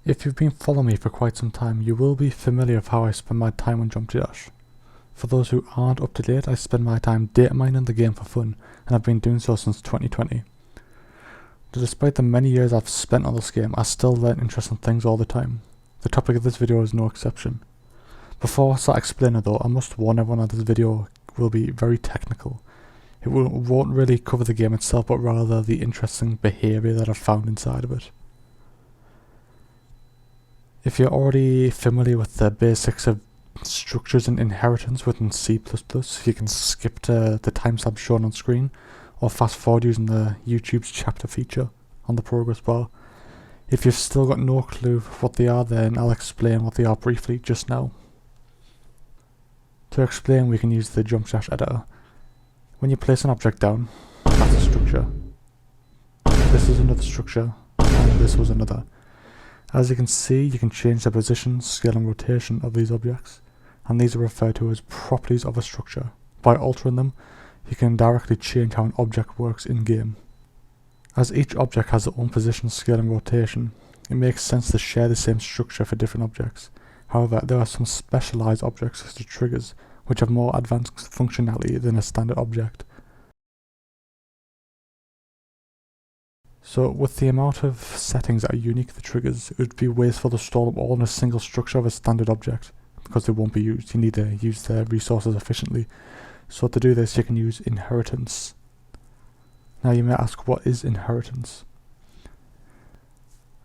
If you've been following me for quite some time, you will be familiar with how I spend my time on JumpDash. For those who aren't up to date, I spend my time data mining the game for fun, and I've been doing so since 2020. Despite the many years I've spent on this game, I still learn interesting things all the time. The topic of this video is no exception. Before I start explaining though, I must warn everyone that this video will be very technical. It won't really cover the game itself, but rather the interesting behaviour that I've found inside of it. If you're already familiar with the basics of structures and inheritance within C++, you can skip to the timestamp shown on screen, or fast forward using the YouTube's chapter feature on the progress bar. If you've still got no clue what they are, then I'll explain what they are briefly just now. To explain, we can use the JumpDash editor. When you place an object down, that's a structure. This is another structure, and this was another. As you can see, you can change the position, scale and rotation of these objects, and these are referred to as properties of a structure. By altering them, you can directly change how an object works in-game. As each object has their own position, scale and rotation, it makes sense to share the same structure for different objects. However, there are some specialized objects such as triggers, which have more advanced functionality than a standard object. So with the amount of settings that are unique to triggers, it would be wasteful to store them all in a single structure of a standard object, because they won't be used. You need to use the resources efficiently. So to do this, you can use inheritance. Now you may ask, what is inheritance?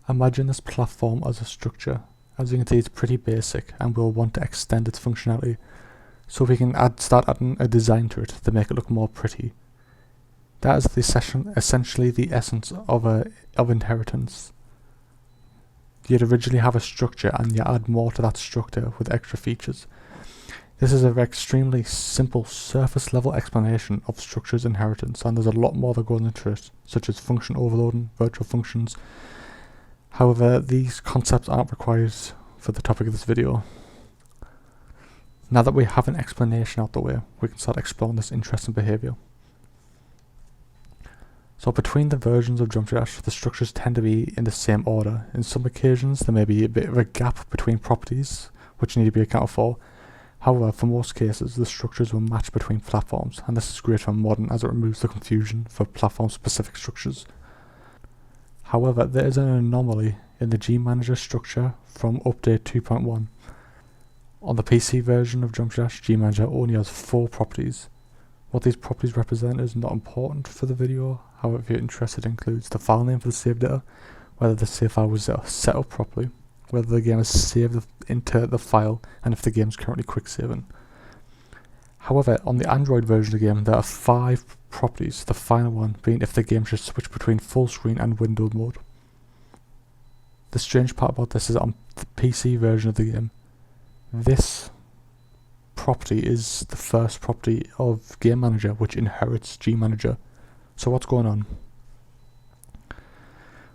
Imagine this platform as a structure. As you can see, it's pretty basic, and we'll want to extend its functionality. So we can start adding a design to it to make it look more pretty. That is essentially the essence of inheritance. You'd originally have a structure and you add more to that structure with extra features. This is an extremely simple surface level explanation of structures inheritance, and there's a lot more that goes into it, such as function overloading, virtual functions. However, these concepts aren't required for the topic of this video. Now that we have an explanation out the way, we can start exploring this interesting behaviour. So between the versions of JumpDash, the structures tend to be in the same order. In some occasions there may be a bit of a gap between properties which need to be accounted for. However, for most cases the structures will match between platforms, and this is great for modern as it removes the confusion for platform specific structures. However, there is an anomaly in the gmanager structure from update 2.1. On the PC version of JumpDash, gmanager only has 4 properties. What these properties represent is not important for the video. However, if you're interested, it includes the file name for the save data, whether the save file was set up properly, whether the game is saved into the file, and if the game is currently quick saving. However, on the Android version of the game, there are 5 properties, the final one being if the game should switch between full screen and windowed mode. The strange part about this is on the PC version of the game, this property is the first property of Game Manager, which inherits gmanager. So what's going on?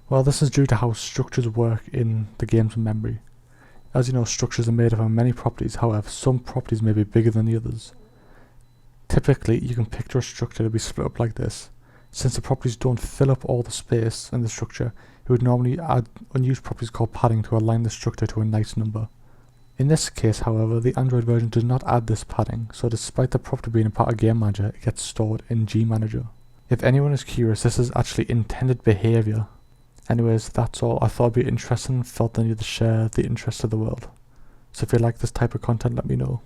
Well, this is due to how structures work in the game's memory. As you know, structures are made up of many properties. However, some properties may be bigger than the others. Typically, you can picture a structure to be split up like this. Since the properties don't fill up all the space in the structure, it would normally add unused properties called padding to align the structure to a nice number. In this case, however, the Android version does not add this padding, so despite the property being a part of Game Manager, it gets stored in gmanager. If anyone is curious, this is actually intended behaviour. Anyways, that's all. I thought it'd be interesting and felt the need to share the interest of the world. So if you like this type of content, let me know.